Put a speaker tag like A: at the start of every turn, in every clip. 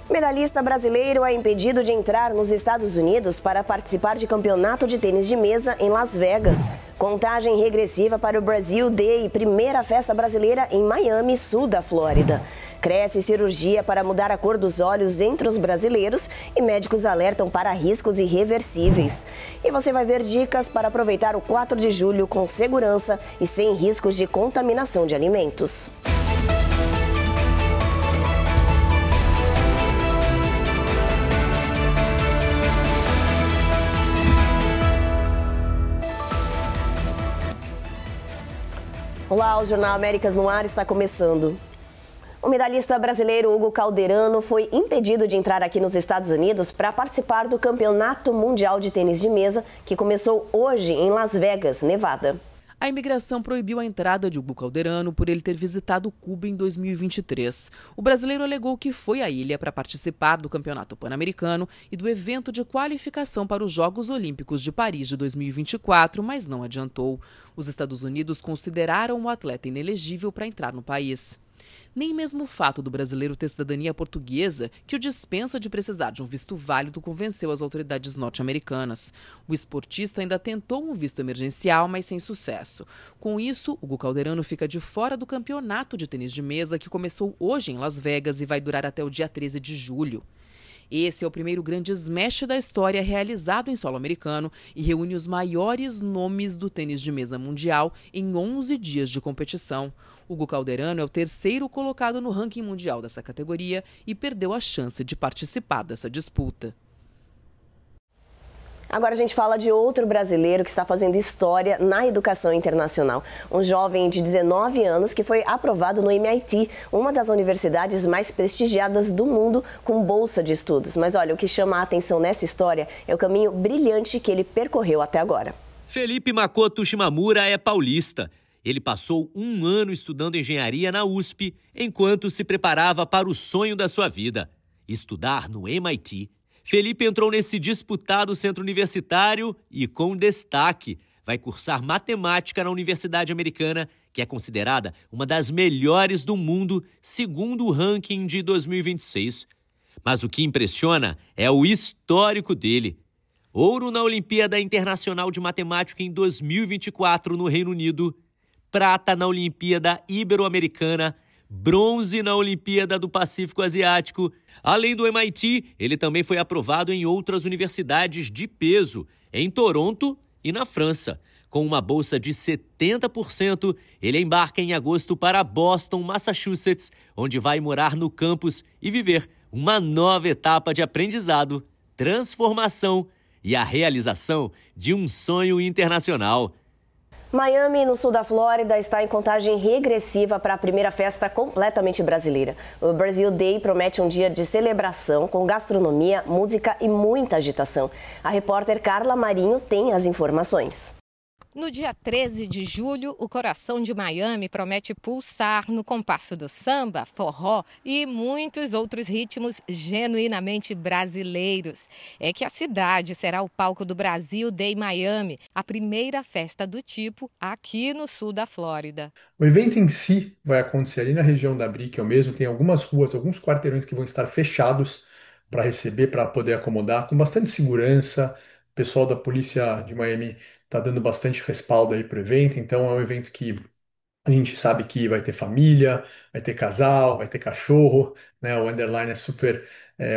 A: Medalhista brasileiro é impedido de entrar nos Estados Unidos para participar de campeonato de tênis de mesa em Las Vegas. Contagem regressiva para o Brasil Day, primeira festa brasileira em Miami, sul da Flórida. Cresce cirurgia para mudar a cor dos olhos entre os brasileiros e médicos alertam para riscos irreversíveis. E você vai ver dicas para aproveitar o 4 de julho com segurança e sem riscos de contaminação de alimentos. Olá, o Jornal Américas no Ar está começando. O medalhista brasileiro Hugo Calderano foi impedido de entrar aqui nos Estados Unidos para participar do Campeonato Mundial de Tênis de Mesa, que começou hoje em Las Vegas, Nevada.
B: A imigração proibiu a entrada de Hugo Calderano por ele ter visitado Cuba em 2023. O brasileiro alegou que foi à ilha para participar do Campeonato Pan-Americano e do evento de qualificação para os Jogos Olímpicos de Paris de 2024, mas não adiantou. Os Estados Unidos consideraram o atleta inelegível para entrar no país. Nem mesmo o fato do brasileiro ter cidadania portuguesa, que o dispensa de precisar de um visto válido, convenceu as autoridades norte-americanas. O esportista ainda tentou um visto emergencial, mas sem sucesso. Com isso, Hugo Calderano fica de fora do campeonato de tênis de mesa, que começou hoje em Las Vegas e vai durar até o dia 13 de julho. Esse é o primeiro grande smash da história realizado em solo americano e reúne os maiores nomes do tênis de mesa mundial em 11 dias de competição. Hugo Calderano é o terceiro colocado no ranking mundial dessa categoria e perdeu a chance de participar dessa disputa.
A: Agora a gente fala de outro brasileiro que está fazendo história na educação internacional. Um jovem de 19 anos que foi aprovado no MIT, uma das universidades mais prestigiadas do mundo, com bolsa de estudos. Mas olha, o que chama a atenção nessa história é o caminho brilhante que ele percorreu até agora.
C: Felipe Makoto Shimamura é paulista. Ele passou um ano estudando engenharia na USP, enquanto se preparava para o sonho da sua vida, estudar no MIT. Felipe entrou nesse disputado centro universitário e, com destaque, vai cursar matemática na Universidade Americana, que é considerada uma das melhores do mundo, segundo o ranking de 2026. Mas o que impressiona é o histórico dele. Ouro na Olimpíada Internacional de Matemática em 2024 no Reino Unido, prata na Olimpíada Ibero-Americana, bronze na Olimpíada do Pacífico Asiático. Além do MIT, ele também foi aprovado em outras universidades de peso, em Toronto e na França. Com uma bolsa de 70%, ele embarca em agosto para Boston, Massachusetts, onde vai morar no campus e viver uma nova etapa de aprendizado, transformação e a realização de um sonho internacional.
A: Miami, no sul da Flórida, está em contagem regressiva para a primeira festa completamente brasileira. O Brasil Day promete um dia de celebração com gastronomia, música e muita agitação. A repórter Carla Marinho tem as informações.
D: No dia 13 de julho, o coração de Miami promete pulsar no compasso do samba, forró e muitos outros ritmos genuinamente brasileiros. É que a cidade será o palco do Brasil Day Miami, a primeira festa do tipo aqui no sul da Flórida.
E: O evento em si vai acontecer ali na região da Brickell mesmo, tem algumas ruas, alguns quarteirões que vão estar fechados para receber, para poder acomodar, com bastante segurança. O pessoal da polícia de Miami está dando bastante respaldo aí para o evento, então é um evento que a gente sabe que vai ter família, vai ter casal, vai ter cachorro, né? O underline é super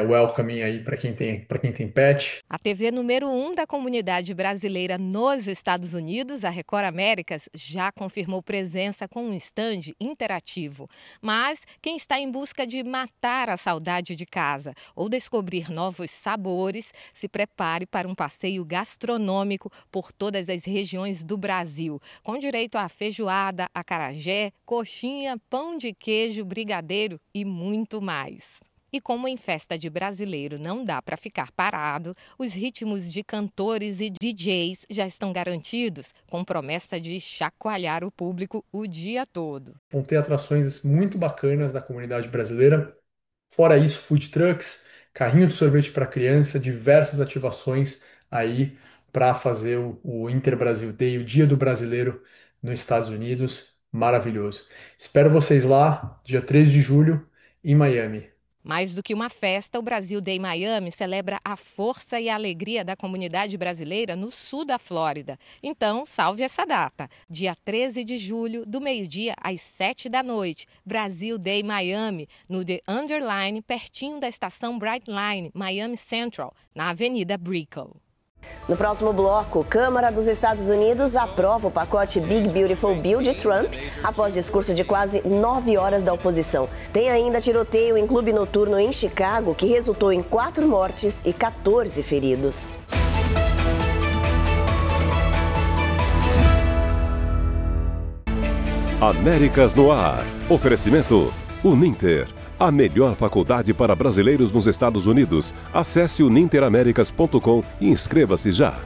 E: welcoming aí para quem tem pet.
D: A TV número 1 da comunidade brasileira nos Estados Unidos, a Record Américas, já confirmou presença com um stand interativo. Mas quem está em busca de matar a saudade de casa ou descobrir novos sabores, se prepare para um passeio gastronômico por todas as regiões do Brasil, com direito a feijoada, acarajé, coxinha, pão de queijo, brigadeiro e muito mais. E como em festa de brasileiro não dá para ficar parado, os ritmos de cantores e DJs já estão garantidos, com promessa de chacoalhar o público o dia todo.
E: Vão ter atrações muito bacanas da comunidade brasileira. Fora isso, food trucks, carrinho de sorvete para criança, diversas ativações aí para fazer o Interbrasil Day, o Dia do Brasileiro nos Estados Unidos. Maravilhoso. Espero vocês lá, dia 3 de julho, em Miami.
D: Mais do que uma festa, o Brasil Day Miami celebra a força e a alegria da comunidade brasileira no sul da Flórida. Então, salve essa data. Dia 13 de julho, do meio-dia às 7 da noite. Brasil Day Miami, no The Underline, pertinho da estação Brightline, Miami Central, na Avenida Brickell.
A: No próximo bloco, Câmara dos Estados Unidos aprova o pacote Big Beautiful Bill de Trump após discurso de quase 9 horas da oposição. Tem ainda tiroteio em clube noturno em Chicago, que resultou em 4 mortes e 14 feridos.
F: Américas no ar. Oferecimento Uninter. A melhor faculdade para brasileiros nos Estados Unidos. Acesse uninteramericas.com e inscreva-se já.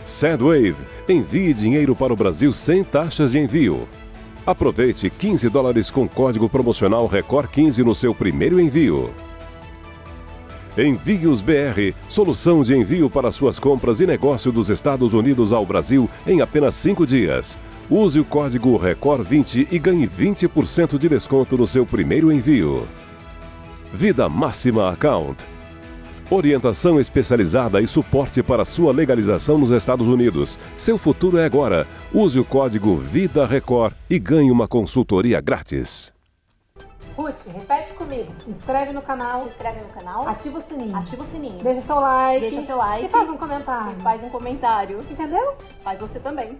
F: Sendwave. Envie dinheiro para o Brasil sem taxas de envio. Aproveite $15 com código promocional RECOR15 no seu primeiro envio. Envios BR. Solução de envio para suas compras e negócio dos Estados Unidos ao Brasil em apenas 5 dias. Use o código RECOR20 e ganhe 20% de desconto no seu primeiro envio. Vida Máxima Account. Orientação especializada e suporte para sua legalização nos Estados Unidos. Seu futuro é agora. Use o código VIDARECOR e ganhe uma consultoria grátis.
G: Ruth, repete comigo. Se inscreve no canal.
H: Se inscreve no canal.
G: Ativa o sininho.
H: Ativa o sininho.
G: Deixa seu like.
H: Deixa seu like.
G: E faz um comentário.
H: E faz um comentário.
G: Entendeu?
H: Faz você também.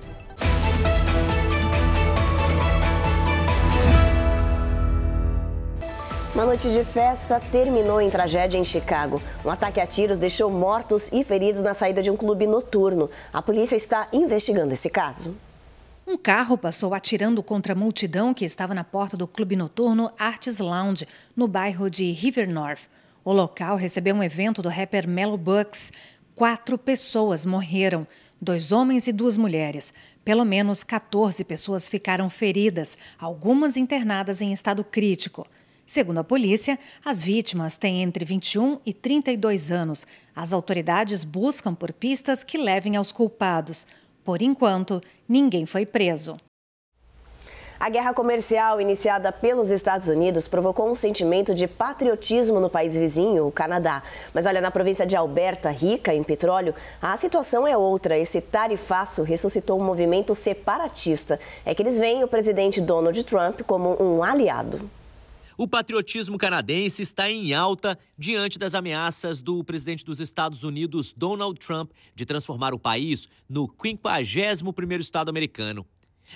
A: Uma noite de festa terminou em tragédia em Chicago. Um ataque a tiros deixou mortos e feridos na saída de um clube noturno. A polícia está investigando esse caso.
I: Um carro passou atirando contra a multidão que estava na porta do clube noturno Arts Lounge, no bairro de River North. O local recebeu um evento do rapper Melo Bucks. 4 pessoas morreram, 2 homens e 2 mulheres. Pelo menos 14 pessoas ficaram feridas, algumas internadas em estado crítico. Segundo a polícia, as vítimas têm entre 21 e 32 anos. As autoridades buscam por pistas que levem aos culpados. Por enquanto, ninguém foi preso.
A: A guerra comercial iniciada pelos Estados Unidos provocou um sentimento de patriotismo no país vizinho, o Canadá. Mas olha, na província de Alberta, rica em petróleo, a situação é outra. Esse tarifaço ressuscitou um movimento separatista. É que eles veem o presidente Donald Trump como um aliado.
C: O patriotismo canadense está em alta diante das ameaças do presidente dos Estados Unidos, Donald Trump, de transformar o país no 51º estado americano.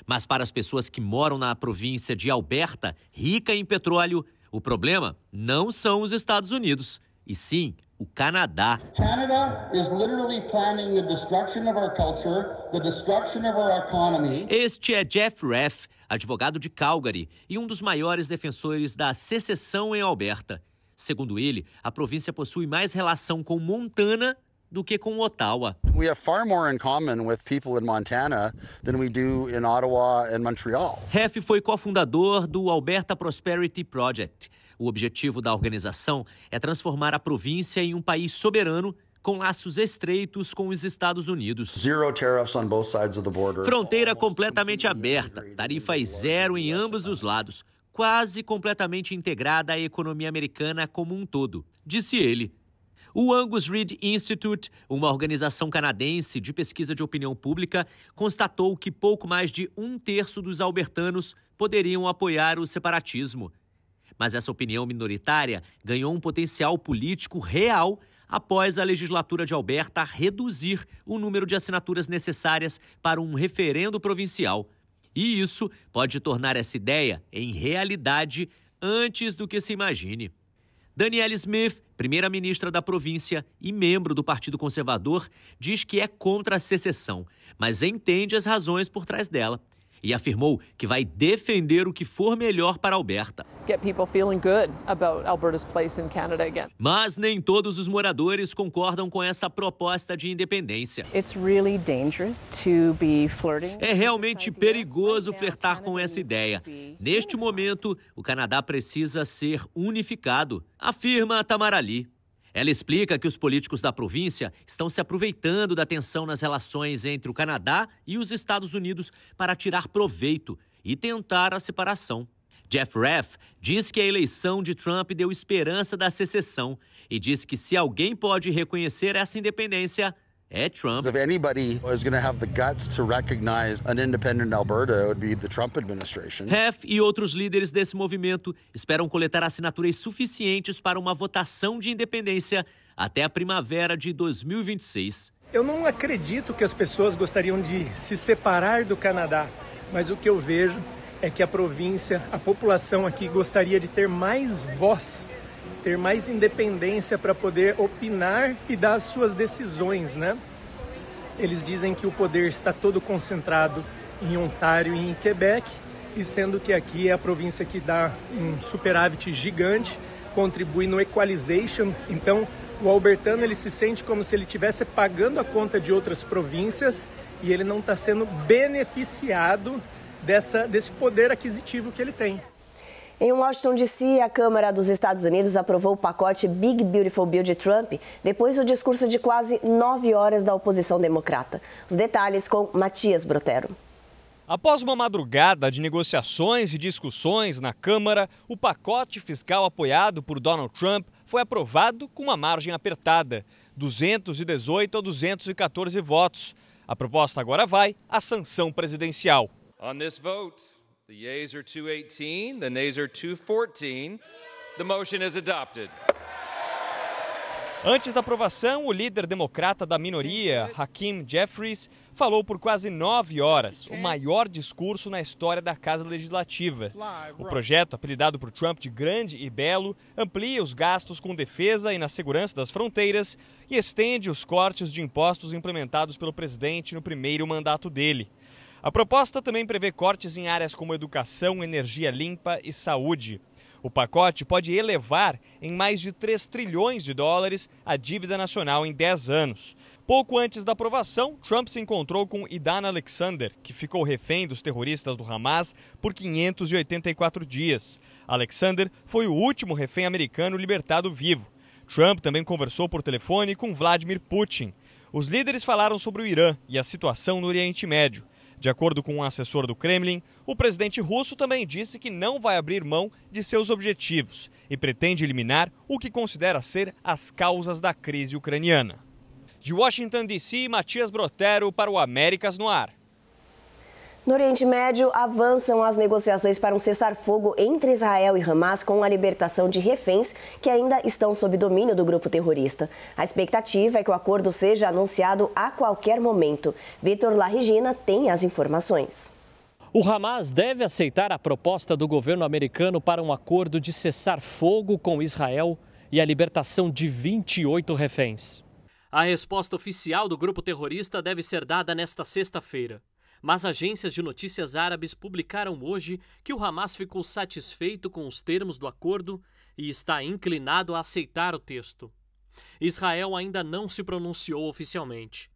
C: Mas para as pessoas que moram na província de Alberta, rica em petróleo, o problema não são os Estados Unidos, e sim o Canadá.
J: Canada is literally planning the destruction of our culture, the destruction of our economy.
C: Este é Jeff Reff, advogado de Calgary e um dos maiores defensores da secessão em Alberta. Segundo ele, a província possui mais relação com Montana do que com Ottawa.
J: We have far more in common with people in Montana than we do in Ottawa and Montreal.
C: Reff foi cofundador do Alberta Prosperity Project. O objetivo da organização é transformar a província em um país soberano com laços estreitos com os Estados Unidos.
J: Zero tariffs on both sides of the border.
C: Fronteira completamente aberta, tarifas zero em ambos os lados, quase completamente integrada à economia americana como um todo, disse ele. O Angus Reid Institute, uma organização canadense de pesquisa de opinião pública, constatou que pouco mais de 1/3 dos albertanos poderiam apoiar o separatismo. Mas essa opinião minoritária ganhou um potencial político real após a legislatura de Alberta reduzir o número de assinaturas necessárias para um referendo provincial. E isso pode tornar essa ideia em realidade antes do que se imagine. Danielle Smith, primeira-ministra da província e membro do Partido Conservador, diz que é contra a secessão, mas entende as razões por trás dela. E afirmou que vai defender o que for melhor para Alberta. Mas nem todos os moradores concordam com essa proposta de independência. É realmente perigoso flertar com essa ideia. Neste momento, o Canadá precisa ser unificado, afirma Tamara Lee. Ela explica que os políticos da província estão se aproveitando da tensão nas relações entre o Canadá e os Estados Unidos para tirar proveito e tentar a separação. Jeff Raff diz que a eleição de Trump deu esperança da secessão e diz que se alguém pode reconhecer essa independência, é Trump.
K: If anybody was going to have the guts to recognize an independent Alberta, it would be the Trump administration.
C: Raff e outros líderes desse movimento esperam coletar assinaturas suficientes para uma votação de independência até a primavera de 2026.
L: Eu não acredito que as pessoas gostariam de se separar do Canadá, mas o que eu vejo é que a província, a população aqui gostaria de ter mais voz, ter mais independência para poder opinar e dar as suas decisões, né? Eles dizem que o poder está todo concentrado em Ontário e em Quebec, e sendo que aqui é a província que dá um superávit gigante, contribui no equalization, então o albertano ele se sente como se ele estivesse pagando a conta de outras províncias e ele não está sendo beneficiado desse poder aquisitivo que ele tem.
A: Em Washington, D.C., a Câmara dos Estados Unidos aprovou o pacote Big Beautiful Bill de Trump depois do discurso de quase 9 horas da oposição democrata. Os detalhes com Matias Brotero.
M: Após uma madrugada de negociações e discussões na Câmara, o pacote fiscal apoiado por Donald Trump foi aprovado com uma margem apertada, 218 a 214 votos. A proposta agora vai à sanção presidencial.
N: On this vote, the yeas are 218, the nays are 214. The motion is adopted.
M: Antes da aprovação, o líder democrata da minoria, Hakeem Jeffries, falou por quase 9 horas, o maior discurso na história da Casa Legislativa. O projeto, apelidado por Trump de grande e belo, amplia os gastos com defesa e na segurança das fronteiras e estende os cortes de impostos implementados pelo presidente no primeiro mandato dele. A proposta também prevê cortes em áreas como educação, energia limpa e saúde. O pacote pode elevar em mais de 3 trilhões de dólares a dívida nacional em 10 anos. Pouco antes da aprovação, Trump se encontrou com Idan Alexander, que ficou refém dos terroristas do Hamas por 584 dias. Alexander foi o último refém americano libertado vivo. Trump também conversou por telefone com Vladimir Putin. Os líderes falaram sobre o Irã e a situação no Oriente Médio. De acordo com um assessor do Kremlin, o presidente russo também disse que não vai abrir mão de seus objetivos e pretende eliminar o que considera ser as causas da crise ucraniana. De Washington, D.C., Matias Brotero para o Américas no Ar.
A: No Oriente Médio, avançam as negociações para um cessar-fogo entre Israel e Hamas com a libertação de reféns que ainda estão sob domínio do grupo terrorista. A expectativa é que o acordo seja anunciado a qualquer momento. Vitor Larregina tem as informações.
O: O Hamas deve aceitar a proposta do governo americano para um acordo de cessar-fogo com Israel e a libertação de 28 reféns.
P: A resposta oficial do grupo terrorista deve ser dada nesta sexta-feira. Mas agências de notícias árabes publicaram hoje que o Hamas ficou satisfeito com os termos do acordo e está inclinado a aceitar o texto. Israel ainda não se pronunciou oficialmente.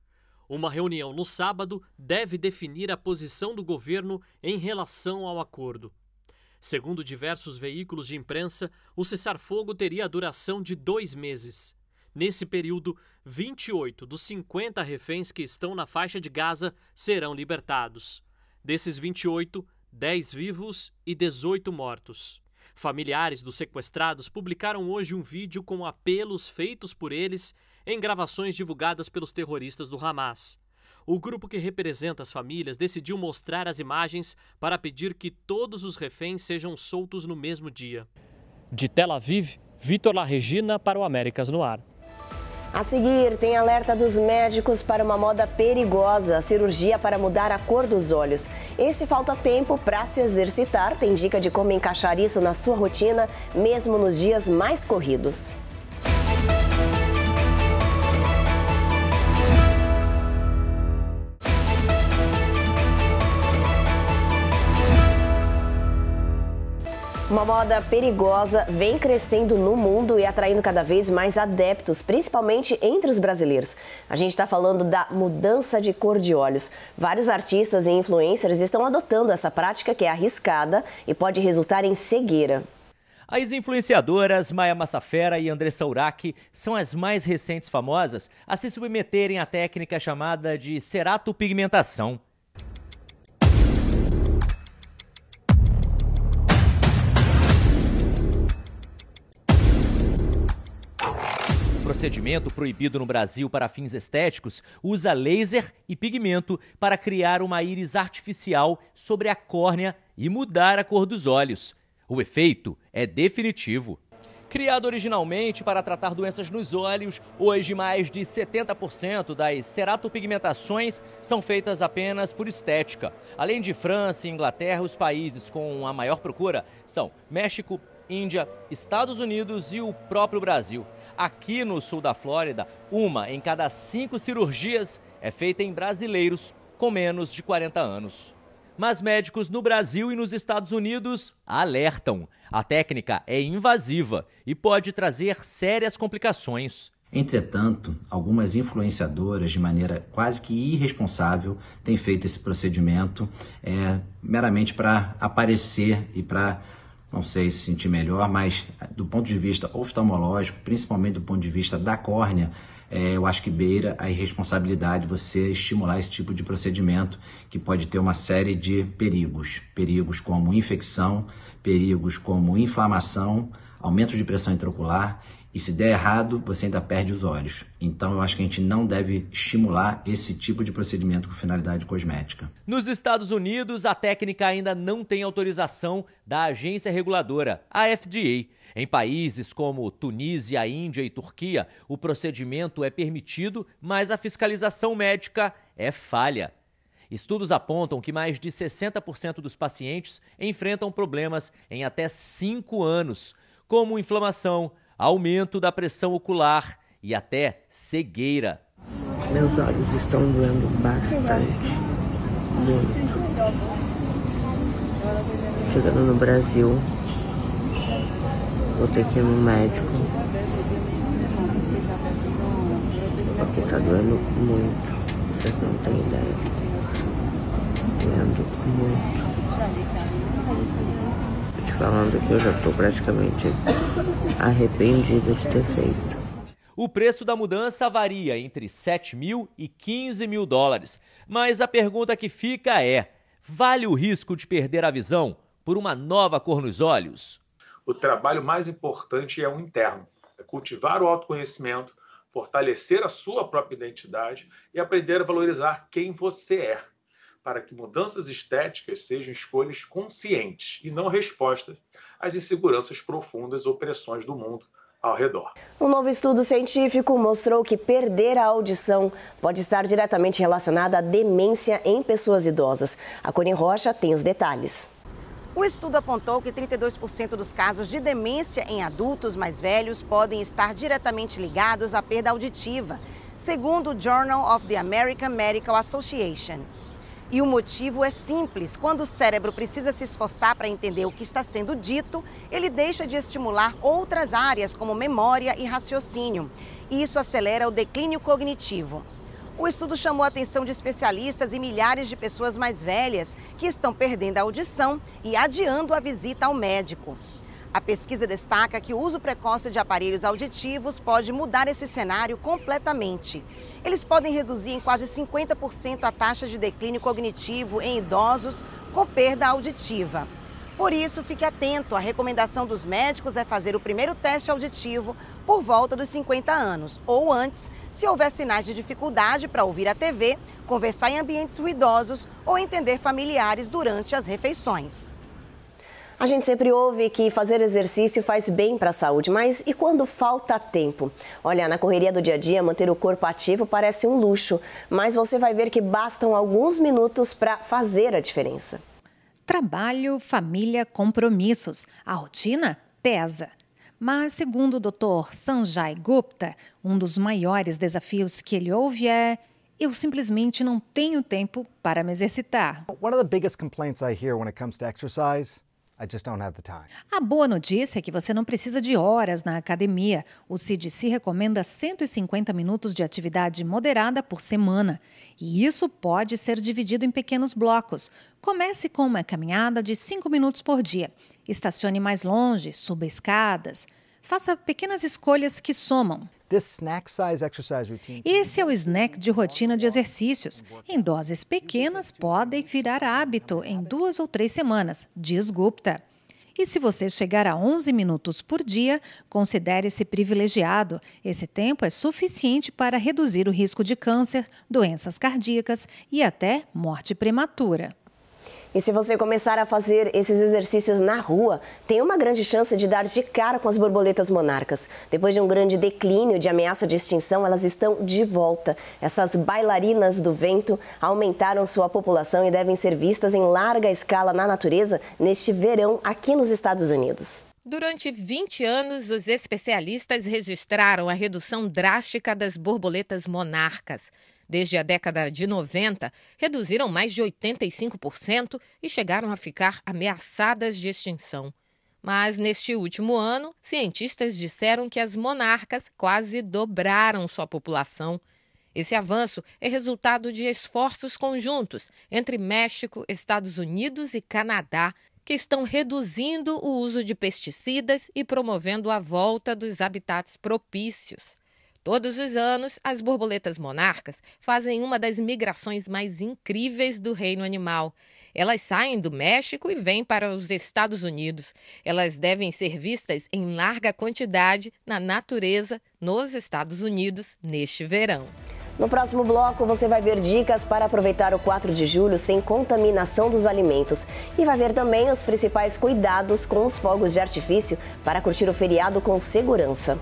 P: Uma reunião no sábado deve definir a posição do governo em relação ao acordo. Segundo diversos veículos de imprensa, o cessar-fogo teria a duração de 2 meses. Nesse período, 28 dos 50 reféns que estão na faixa de Gaza serão libertados. Desses 28, 10 vivos e 18 mortos. Familiares dos sequestrados publicaram hoje um vídeo com apelos feitos por eles em gravações divulgadas pelos terroristas do Hamas. O grupo que representa as famílias decidiu mostrar as imagens para pedir que todos os reféns sejam soltos no mesmo dia.
O: De Tel Aviv, Vitor Larregina para o Américas no Ar.
A: A seguir, tem alerta dos médicos para uma moda perigosa, cirurgia para mudar a cor dos olhos. E se falta tempo para se exercitar, tem dica de como encaixar isso na sua rotina, mesmo nos dias mais corridos. Uma moda perigosa vem crescendo no mundo e atraindo cada vez mais adeptos, principalmente entre os brasileiros. A gente está falando da mudança de cor de olhos. Vários artistas e influencers estão adotando essa prática que é arriscada e pode resultar em cegueira.
C: As influenciadoras Maya Massafera e Andressa Urach são as mais recentes famosas a se submeterem à técnica chamada de ceratopigmentação. procedimento proibido no Brasil para fins estéticos usa laser e pigmento para criar uma íris artificial sobre a córnea e mudar a cor dos olhos. O efeito é definitivo. Criado originalmente para tratar doenças nos olhos, hoje mais de 70% das ceratopigmentações são feitas apenas por estética. Além de França e Inglaterra, os países com a maior procura são México, Índia, Estados Unidos e o próprio Brasil. Aqui no sul da Flórida, 1 em cada 5 cirurgias é feita em brasileiros com menos de 40 anos. Mas médicos no Brasil e nos Estados Unidos alertam. A técnica é invasiva e pode trazer sérias complicações.
Q: Entretanto, algumas influenciadoras, de maneira quase que irresponsável, têm feito esse procedimento meramente para aparecer e para, não sei, se sentir melhor, mas do ponto de vista oftalmológico, principalmente do ponto de vista da córnea, eu acho que beira a irresponsabilidade você estimular esse tipo de procedimento que pode ter uma série de perigos. Perigos como infecção, perigos como inflamação, aumento de pressão intraocular e se der errado, você ainda perde os olhos. Então eu acho que a gente não deve estimular esse tipo de procedimento com finalidade cosmética.
C: Nos Estados Unidos, a técnica ainda não tem autorização da agência reguladora, a FDA. Em países como Tunísia, Índia e Turquia, o procedimento é permitido, mas a fiscalização médica é falha. Estudos apontam que mais de 60% dos pacientes enfrentam problemas em até 5 anos, como inflamação, aumento da pressão ocular e até cegueira.
R: Meus olhos estão doendo bastante, muito. Chegando no Brasil, vou ter que ir no médico, porque tá doendo muito, vocês não têm ideia, doendo muito. Tô te falando que eu já tô praticamente arrependida de ter feito.
C: O preço da mudança varia entre 7 mil e 15 mil dólares, mas a pergunta que fica é, vale o risco de perder a visão por uma nova cor nos olhos?
S: O trabalho mais importante é o interno, é cultivar o autoconhecimento, fortalecer a sua própria identidade e aprender a valorizar quem você é, para que mudanças estéticas sejam escolhas conscientes e não respostas às inseguranças profundas ou pressões do mundo ao redor.
A: Um novo estudo científico mostrou que perder a audição pode estar diretamente relacionado à demência em pessoas idosas. A Cone Rocha tem os detalhes.
T: O estudo apontou que 32% dos casos de demência em adultos mais velhos podem estar diretamente ligados à perda auditiva, segundo o Journal of the American Medical Association. E o motivo é simples: quando o cérebro precisa se esforçar para entender o que está sendo dito, ele deixa de estimular outras áreas como memória e raciocínio, e isso acelera o declínio cognitivo. O estudo chamou a atenção de especialistas e milhares de pessoas mais velhas que estão perdendo a audição e adiando a visita ao médico. A pesquisa destaca que o uso precoce de aparelhos auditivos pode mudar esse cenário completamente. Eles podem reduzir em quase 50% a taxa de declínio cognitivo em idosos com perda auditiva. Por isso, fique atento. A recomendação dos médicos é fazer o primeiro teste auditivo por volta dos 50 anos ou antes, se houver sinais de dificuldade para ouvir a TV, conversar em ambientes ruidosos ou entender familiares durante as refeições.
A: A gente sempre ouve que fazer exercício faz bem para a saúde, mas e quando falta tempo? Olha, na correria do dia a dia, manter o corpo ativo parece um luxo, mas você vai ver que bastam alguns minutos para fazer a diferença.
I: Trabalho, família, compromissos. A rotina pesa. Mas, segundo o Dr. Sanjay Gupta, um dos maiores desafios que ele ouve é: eu simplesmente não tenho tempo para me exercitar.
U: One of the biggest complaints I hear when it comes to exercise, I just don't have the time.
I: A boa notícia é que você não precisa de horas na academia. O CDC recomenda 150 minutos de atividade moderada por semana. E isso pode ser dividido em pequenos blocos. Comece com uma caminhada de 5 minutos por dia. Estacione mais longe, suba escadas. Faça pequenas escolhas que somam. Esse é o snack de rotina de exercícios. Em doses pequenas, podem virar hábito em 2 ou 3 semanas, diz Gupta. E se você chegar a 11 minutos por dia, considere-se privilegiado. Esse tempo é suficiente para reduzir o risco de câncer, doenças cardíacas e até morte prematura.
A: E se você começar a fazer esses exercícios na rua, tem uma grande chance de dar de cara com as borboletas monarcas. Depois de um grande declínio de ameaça de extinção, elas estão de volta. Essas bailarinas do vento aumentaram sua população e devem ser vistas em larga escala na natureza neste verão aqui nos Estados Unidos.
D: Durante 20 anos, os especialistas registraram a redução drástica das borboletas monarcas. Desde a década de 90, reduziram mais de 85% e chegaram a ficar ameaçadas de extinção. Mas, neste último ano, cientistas disseram que as monarcas quase dobraram sua população. Esse avanço é resultado de esforços conjuntos entre México, Estados Unidos e Canadá, que estão reduzindo o uso de pesticidas e promovendo a volta dos habitats propícios. Todos os anos, as borboletas monarcas fazem uma das migrações mais incríveis do reino animal. Elas saem do México e vêm para os Estados Unidos. Elas devem ser vistas em larga quantidade na natureza nos Estados Unidos neste verão.
A: No próximo bloco, você vai ver dicas para aproveitar o 4 de julho sem contaminação dos alimentos. E vai ver também os principais cuidados com os fogos de artifício para curtir o feriado com segurança.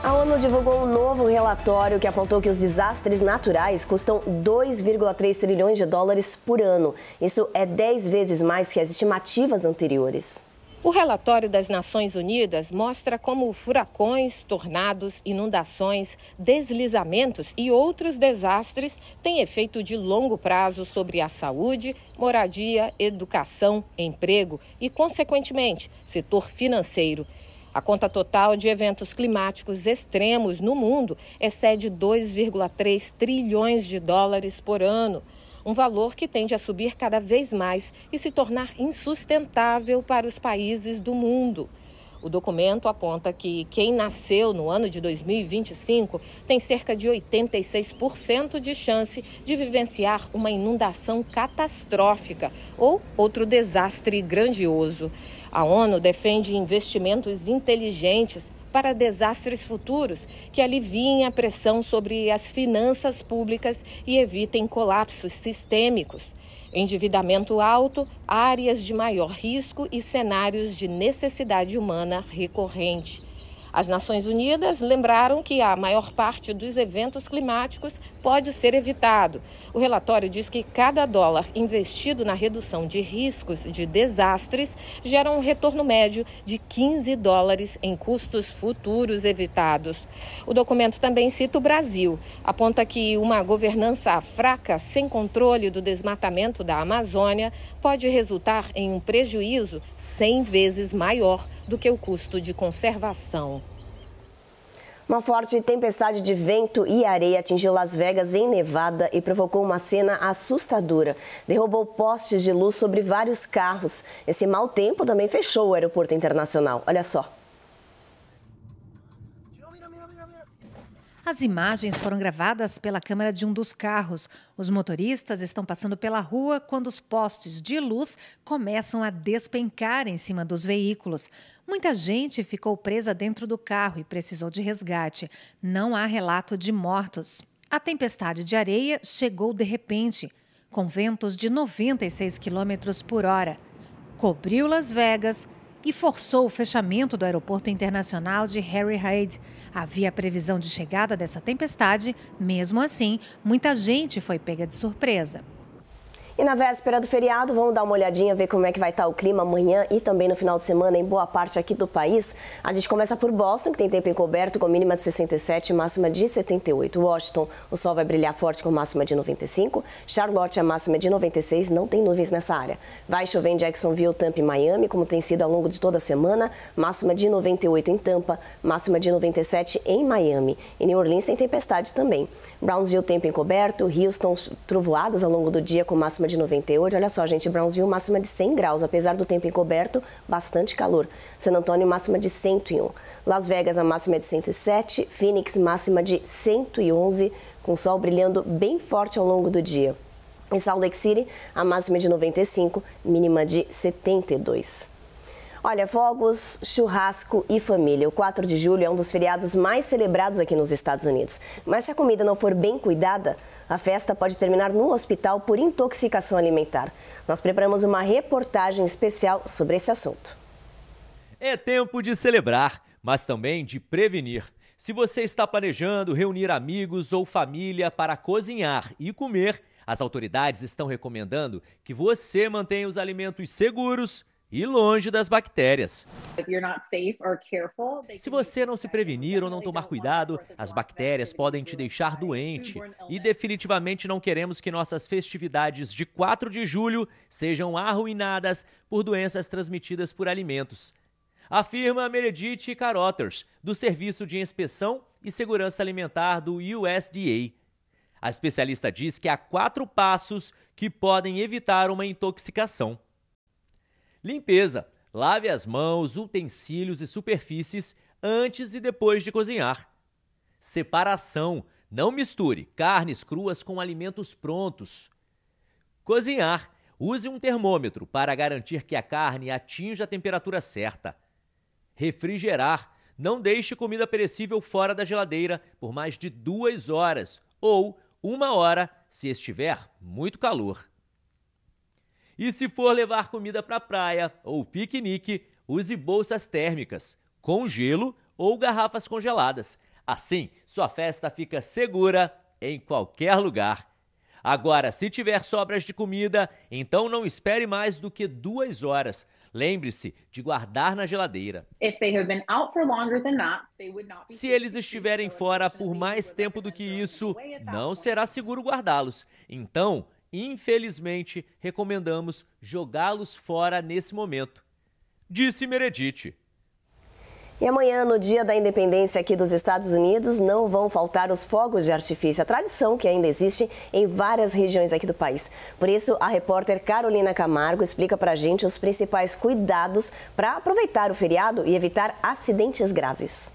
A: A ONU divulgou um novo relatório que apontou que os desastres naturais custam 2,3 trilhões de dólares por ano. Isso é 10 vezes mais que as estimativas anteriores.
D: O relatório das Nações Unidas mostra como furacões, tornados, inundações, deslizamentos e outros desastres têm efeito de longo prazo sobre a saúde, moradia, educação, emprego e, consequentemente, setor financeiro. A conta total de eventos climáticos extremos no mundo excede 2,3 trilhões de dólares por ano, um valor que tende a subir cada vez mais e se tornar insustentável para os países do mundo. O documento aponta que quem nasceu no ano de 2025 tem cerca de 86% de chance de vivenciar uma inundação catastrófica ou outro desastre grandioso. A ONU defende investimentos inteligentes para desastres futuros que aliviem a pressão sobre as finanças públicas e evitem colapsos sistêmicos. Endividamento alto, áreas de maior risco e cenários de necessidade humana recorrente. As Nações Unidas lembraram que a maior parte dos eventos climáticos pode ser evitado. O relatório diz que cada dólar investido na redução de riscos de desastres gera um retorno médio de 15 dólares em custos futuros evitados. O documento também cita o Brasil. Aponta que uma governança fraca, sem controle do desmatamento da Amazônia, pode resultar em um prejuízo 100 vezes maior do que o custo de conservação.
A: Uma forte tempestade de vento e areia atingiu Las Vegas, em Nevada, e provocou uma cena assustadora. Derrubou postes de luz sobre vários carros. Esse mau tempo também fechou o aeroporto internacional. Olha só.
I: As imagens foram gravadas pela câmera de um dos carros. Os motoristas estão passando pela rua quando os postes de luz começam a despencar em cima dos veículos. Muita gente ficou presa dentro do carro e precisou de resgate. Não há relato de mortos. A tempestade de areia chegou de repente, com ventos de 96 km por hora. Cobriu Las Vegas e forçou o fechamento do aeroporto internacional de Harry Reid. Havia previsão de chegada dessa tempestade, mesmo assim, muita gente foi pega de surpresa.
A: E na véspera do feriado, vamos dar uma olhadinha, ver como é que vai estar o clima amanhã e também no final de semana em boa parte aqui do país. A gente começa por Boston, que tem tempo encoberto com mínima de 67 e máxima de 78. Washington, o sol vai brilhar forte com máxima de 95. Charlotte, a máxima de 96, não tem nuvens nessa área. Vai chover em Jacksonville, Tampa e Miami, como tem sido ao longo de toda a semana. Máxima de 98 em Tampa, máxima de 97 em Miami. Em New Orleans tem tempestade também. Brownsville, tempo encoberto. Houston, trovoadas ao longo do dia com máxima máxima de 98. Olha só, gente, Brownsville, máxima de 100 graus, apesar do tempo encoberto, bastante calor. San Antônio, máxima de 101. Las Vegas, a máxima é de 107. Phoenix, máxima de 111, com sol brilhando bem forte ao longo do dia. Em Salt Lake City, a máxima é de 95, mínima de 72. Olha, fogos, churrasco e família. O 4 de julho é um dos feriados mais celebrados aqui nos Estados Unidos. Mas se a comida não for bem cuidada, a festa pode terminar no hospital por intoxicação alimentar. Nós preparamos uma reportagem especial sobre esse assunto.
C: É tempo de celebrar, mas também de prevenir. Se você está planejando reunir amigos ou família para cozinhar e comer, as autoridades estão recomendando que você mantenha os alimentos seguros e longe das bactérias. Se você não se prevenir ou não tomar cuidado, as bactérias podem te deixar doente. E definitivamente não queremos que nossas festividades de 4 de julho sejam arruinadas por doenças transmitidas por alimentos. Afirma Meredith Carothers, do Serviço de Inspeção e Segurança Alimentar do USDA. A especialista diz que há 4 passos que podem evitar uma intoxicação. Limpeza. Lave as mãos, utensílios e superfícies antes e depois de cozinhar. Separação. Não misture carnes cruas com alimentos prontos. Cozinhar. Use um termômetro para garantir que a carne atinja a temperatura certa. Refrigerar. Não deixe comida perecível fora da geladeira por mais de 2 horas ou 1 hora se estiver muito calor. E se for levar comida para a praia ou piquenique, use bolsas térmicas, com gelo ou garrafas congeladas. Assim, sua festa fica segura em qualquer lugar. Agora, se tiver sobras de comida, então não espere mais do que 2 horas. Lembre-se de guardar na geladeira. Se eles estiverem fora por mais tempo do que isso, não será seguro guardá-los. Então, infelizmente, recomendamos jogá-los fora nesse momento, disse Meredith.
A: E amanhã, no Dia da Independência aqui dos Estados Unidos, não vão faltar os fogos de artifício, a tradição que ainda existe em várias regiões aqui do país. Por isso, a repórter Carolina Camargo explica pra gente os principais cuidados para aproveitar o feriado e evitar acidentes graves.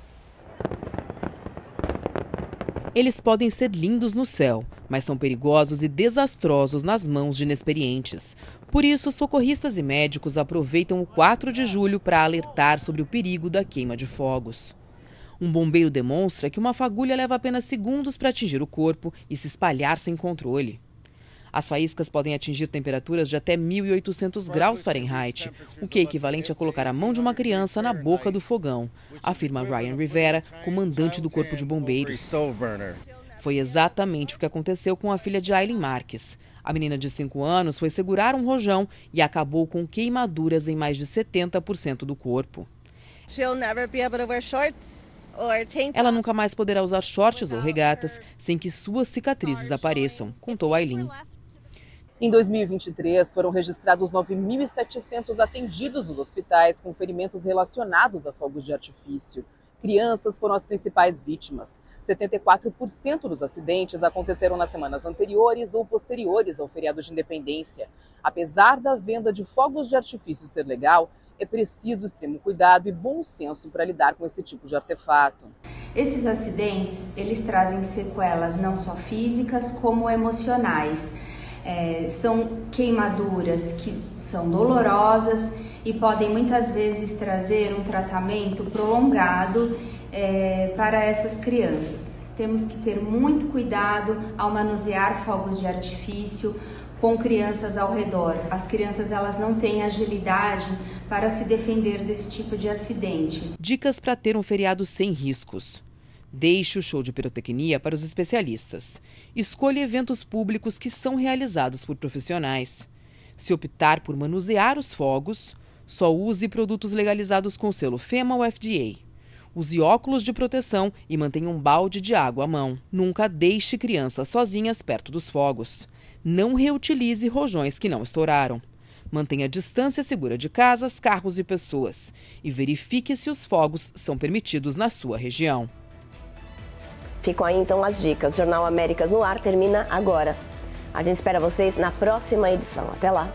B: Eles podem ser lindos no céu, mas são perigosos e desastrosos nas mãos de inexperientes. Por isso, socorristas e médicos aproveitam o 4 de julho para alertar sobre o perigo da queima de fogos. Um bombeiro demonstra que uma fagulha leva apenas segundos para atingir o corpo e se espalhar sem controle. As faíscas podem atingir temperaturas de até 1.800 graus Fahrenheit, o que é equivalente a colocar a mão de uma criança na boca do fogão, afirma Ryan Rivera, comandante do Corpo de Bombeiros. Foi exatamente o que aconteceu com a filha de Aileen Marques. A menina de 5 anos foi segurar um rojão e acabou com queimaduras em mais de 70% do corpo. Ela nunca mais poderá usar shorts ou regatas sem que suas cicatrizes apareçam, contou Aileen.
V: Em 2023, foram registrados 9.700 atendidos nos hospitais com ferimentos relacionados a fogos de artifício. Crianças foram as principais vítimas. 74% dos acidentes aconteceram nas semanas anteriores ou posteriores ao feriado de independência. Apesar da venda de fogos de artifício ser legal, é preciso extremo cuidado e bom senso para lidar com esse tipo de artefato.
W: Esses acidentes, eles trazem sequelas não só físicas como emocionais. São queimaduras que são dolorosas e podem muitas vezes trazer um tratamento prolongado para essas crianças. Temos que ter muito cuidado ao manusear fogos de artifício com crianças ao redor. As crianças, elas não têm agilidade para se defender desse tipo de acidente.
B: Dicas para ter um feriado sem riscos. Deixe o show de pirotecnia para os especialistas. Escolha eventos públicos que são realizados por profissionais. Se optar por manusear os fogos, só use produtos legalizados com selo FEMA ou FDA. Use óculos de proteção e mantenha um balde de água à mão. Nunca deixe crianças sozinhas perto dos fogos. Não reutilize rojões que não estouraram. Mantenha a distância segura de casas, carros e pessoas. E verifique se os fogos são permitidos na sua região.
A: Ficam aí então as dicas. Jornal Américas no Ar termina agora. A gente espera vocês na próxima edição. Até lá!